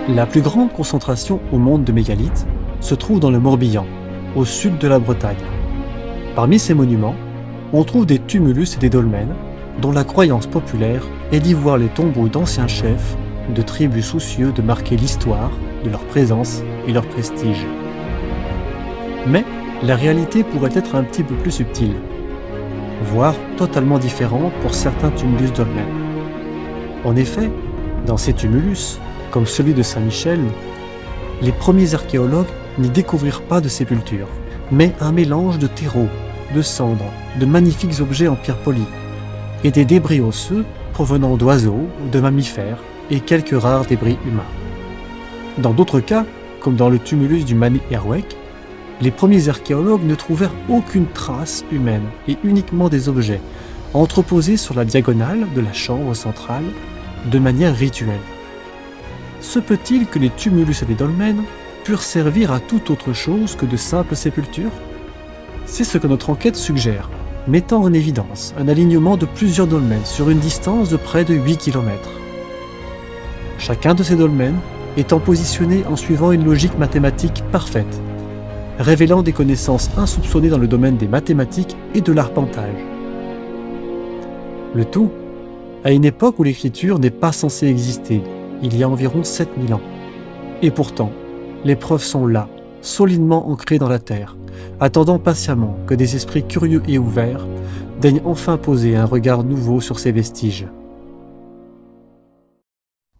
La plus grande concentration au monde de mégalithes se trouve dans le Morbihan, au sud de la Bretagne. Parmi ces monuments, on trouve des tumulus et des dolmens, dont la croyance populaire est d'y voir les tombeaux d'anciens chefs de tribus soucieux de marquer l'histoire de leur présence et leur prestige. Mais la réalité pourrait être un petit peu plus subtile, voire totalement différente pour certains tumulus dolmens. En effet, dans ces tumulus, comme celui de Saint-Michel, les premiers archéologues n'y découvrirent pas de sépulture, mais un mélange de terreaux, de cendres, de magnifiques objets en pierre polie, et des débris osseux provenant d'oiseaux, de mammifères et quelques rares débris humains. Dans d'autres cas, comme dans le tumulus du Mani Erweg, les premiers archéologues ne trouvèrent aucune trace humaine et uniquement des objets, entreposés sur la diagonale de la chambre centrale de manière rituelle. Se peut-il que les tumulus et les dolmens purent servir à tout autre chose que de simples sépultures? C'est ce que notre enquête suggère, mettant en évidence un alignement de plusieurs dolmens sur une distance de près de 8 km. Chacun de ces dolmens étant positionné en suivant une logique mathématique parfaite, révélant des connaissances insoupçonnées dans le domaine des mathématiques et de l'arpentage. Le tout à une époque où l'écriture n'est pas censée exister, il y a environ 7000 ans. Et pourtant, les preuves sont là, solidement ancrées dans la terre, attendant patiemment que des esprits curieux et ouverts daignent enfin poser un regard nouveau sur ces vestiges.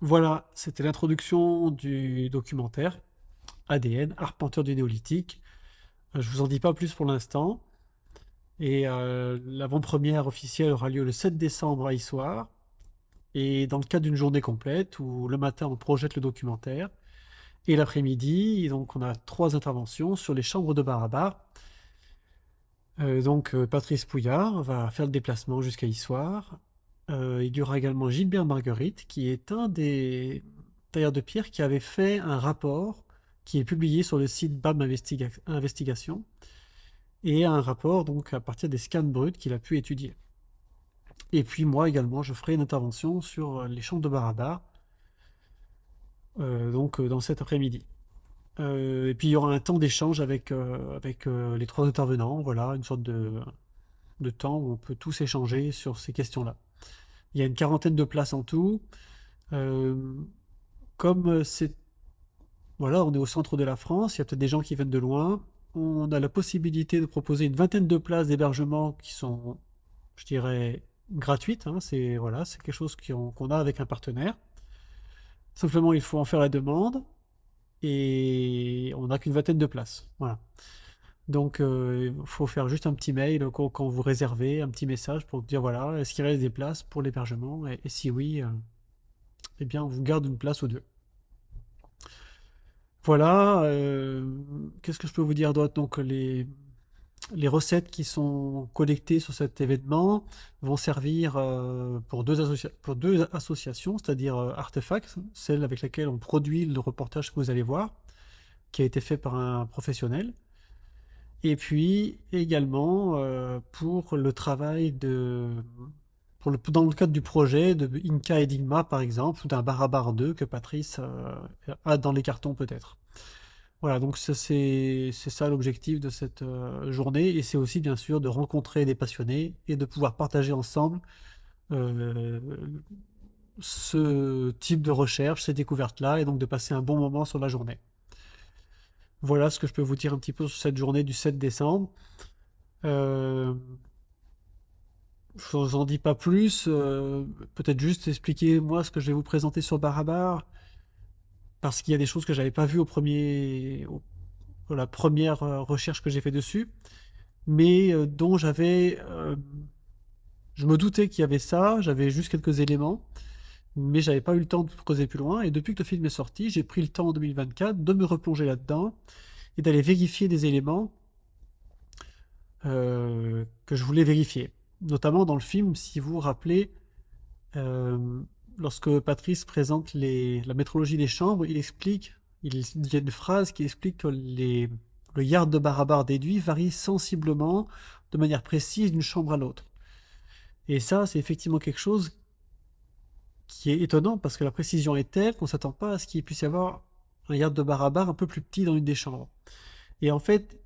Voilà, c'était l'introduction du documentaire ADN, Arpenteur du Néolithique. Je vous en dis pas plus pour l'instant. Et l'avant-première officielle aura lieu le 7 décembre à Issoire. Et dans le cadre d'une journée complète, où le matin on projette le documentaire, et l'après-midi, donc on a 3 interventions sur les chambres de Barabar. Patrice Pouillard va faire le déplacement jusqu'à Issoire. Il y aura également Gilbert Marguerite, qui est un des tailleurs de pierre qui avait fait un rapport qui est publié sur le site BAM Investigation, et un rapport donc à partir des scans bruts qu'il a pu étudier. Et puis moi également, je ferai une intervention sur les chambres de Barabar, dans cet après-midi. Et puis il y aura un temps d'échange avec les 3 intervenants, voilà, une sorte de temps où on peut tous échanger sur ces questions-là. Il y a une quarantaine de places en tout. Euh, Comme voilà, on est au centre de la France, il y a peut-être des gens qui viennent de loin. On a la possibilité de proposer une vingtaine de places d'hébergement qui sont, je dirais, gratuites, hein. C'est quelque chose qu'on a avec un partenaire. Simplement, il faut en faire la demande et on n'a qu'une vingtaine de places. Voilà. Donc, il faut faire juste un petit mail quand vous réservez, un petit message pour dire voilà, est-ce qu'il reste des places pour l'hébergement et si oui, eh bien, on vous garde une place ou deux. Voilà, qu'est-ce que je peux vous dire d'autre? Donc, les recettes qui sont collectées sur cet événement vont servir pour deux associations, c'est-à-dire Artefact, celle avec laquelle on produit le reportage que vous allez voir, qui a été fait par un professionnel. Et puis également pour le travail dans le cadre du projet de Inca Enigma par exemple, ou d'un Barabar 2 que Patrice a dans les cartons peut-être. Voilà, donc c'est ça l'objectif de cette journée, et c'est aussi bien sûr de rencontrer des passionnés et de pouvoir partager ensemble euh, ce type de recherche, ces découvertes-là, et donc de passer un bon moment sur la journée. Voilà ce que je peux vous dire un petit peu sur cette journée du 7 décembre. Euh, je vous en dis pas plus, peut-être juste expliquer moi ce que je vais vous présenter sur Barabar, parce qu'il y a des choses que j'avais pas vues pour la première recherche que j'ai fait dessus, mais dont je me doutais qu'il y avait ça, j'avais juste quelques éléments, mais j'avais pas eu le temps de creuser plus loin, et depuis que le film est sorti, j'ai pris le temps en 2024 de me replonger là-dedans, et d'aller vérifier des éléments que je voulais vérifier. Notamment dans le film, si vous vous rappelez, euh, lorsque Patrice présente la métrologie des chambres, il y a une phrase qui explique que le yard de Barabar déduit varie sensiblement, de manière précise, d'une chambre à l'autre. Et ça, c'est effectivement quelque chose qui est étonnant parce que la précision est telle qu'on ne s'attend pas à ce qu'il puisse y avoir un yard de bar à bar un peu plus petit dans une des chambres. Et en fait,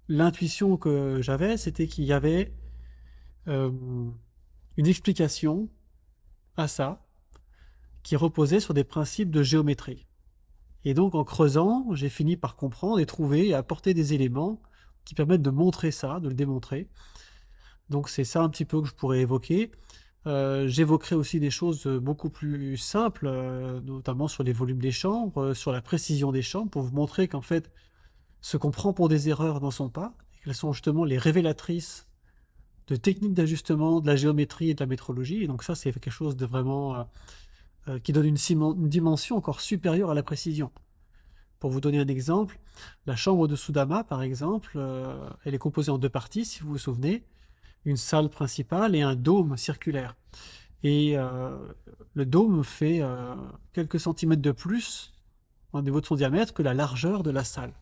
l'intuition que j'avais, c'était qu'il y avait euh, une explication à ça qui reposait sur des principes de géométrie. Et donc en creusant, j'ai fini par comprendre et trouver et apporter des éléments qui permettent de montrer ça, de le démontrer. Donc c'est ça un petit peu que je pourrais évoquer. J'évoquerai aussi des choses beaucoup plus simples, notamment sur les volumes des chambres, sur la précision des chambres, pour vous montrer qu'en fait, ce qu'on prend pour des erreurs n'en sont pas, et qu'elles sont justement les révélatrices de techniques d'ajustement, de la géométrie et de la métrologie. Et donc ça, c'est quelque chose de vraiment qui donne une dimension encore supérieure à la précision. Pour vous donner un exemple, la chambre de Sudama, par exemple, elle est composée en deux parties, si vous vous souvenez, une salle principale et un dôme circulaire. Et le dôme fait quelques centimètres de plus au niveau de son diamètre que la largeur de la salle.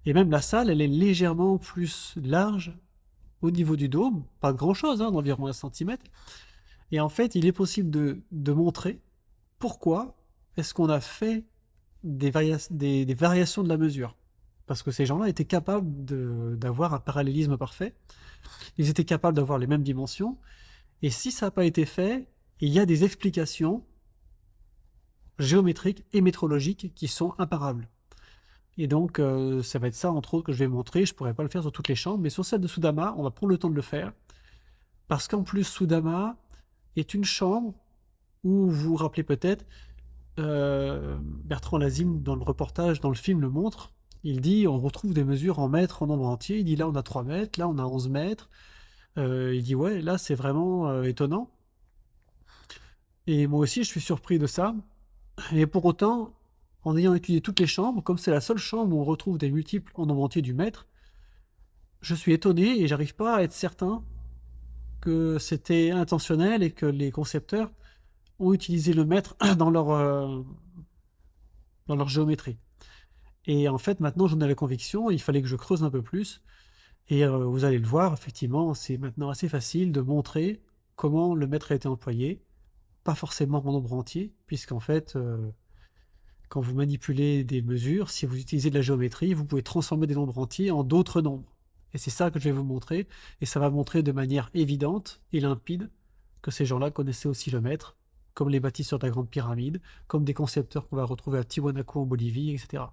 Et même la salle, elle est légèrement plus large au niveau du dôme, pas grand-chose, hein, d'environ 1 centimètre. Et en fait, il est possible de montrer pourquoi est-ce qu'on a fait des variations de la mesure. Parce que ces gens-là étaient capables d'avoir un parallélisme parfait, ils étaient capables d'avoir les mêmes dimensions, et si ça n'a pas été fait, il y a des explications géométriques et métrologiques qui sont imparables. Et donc, ça va être ça, entre autres, que je vais montrer. Je ne pourrais pas le faire sur toutes les chambres, mais sur celle de Sudama, on va prendre le temps de le faire. Parce qu'en plus, Sudama est une chambre où, vous vous rappelez peut-être, Bertrand Lazime, dans le reportage, dans le film, le montre. Il dit, on retrouve des mesures en mètres, en nombre entier. Il dit, là, on a 3 mètres, là, on a 11 mètres. Il dit, ouais, là, c'est vraiment étonnant. Et moi aussi, je suis surpris de ça. Et pour autant, en ayant étudié toutes les chambres, comme c'est la seule chambre où on retrouve des multiples en nombre entier du mètre, je suis étonné et j'arrive pas à être certain que c'était intentionnel et que les concepteurs ont utilisé le mètre dans leur géométrie. Et en fait, maintenant, j'en ai la conviction, il fallait que je creuse un peu plus. Et vous allez le voir, effectivement, c'est maintenant assez facile de montrer comment le mètre a été employé, pas forcément en nombre entier, puisqu'en fait, quand vous manipulez des mesures, si vous utilisez de la géométrie, vous pouvez transformer des nombres entiers en d'autres nombres. Et c'est ça que je vais vous montrer, et ça va montrer de manière évidente et limpide que ces gens-là connaissaient aussi le mètre, comme les bâtisseurs de la Grande Pyramide, comme des concepteurs qu'on va retrouver à Tiwanaku en Bolivie, etc.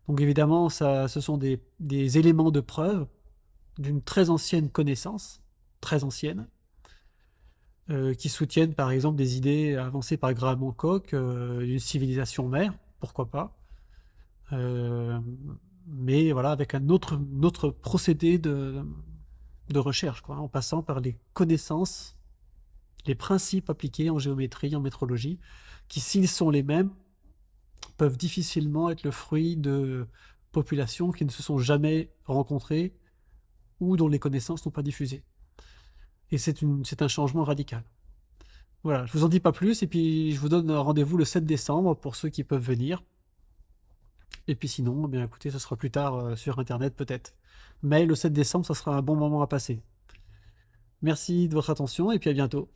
Donc évidemment, ça, ce sont des éléments de preuve d'une très ancienne connaissance, très ancienne, qui soutiennent par exemple des idées avancées par Graham Hancock d'une civilisation mère, pourquoi pas, euh, mais voilà, avec un autre procédé de recherche, quoi, en passant par les connaissances, les principes appliqués en géométrie, en métrologie, qui s'ils sont les mêmes, peuvent difficilement être le fruit de populations qui ne se sont jamais rencontrées ou dont les connaissances n'ont pas diffusé. Et c'est un changement radical. Voilà, je vous en dis pas plus, et puis je vous donne rendez-vous le 7 décembre pour ceux qui peuvent venir. Et puis sinon, eh bien écoutez, ce sera plus tard sur Internet peut-être. Mais le 7 décembre, ça sera un bon moment à passer. Merci de votre attention, et puis à bientôt.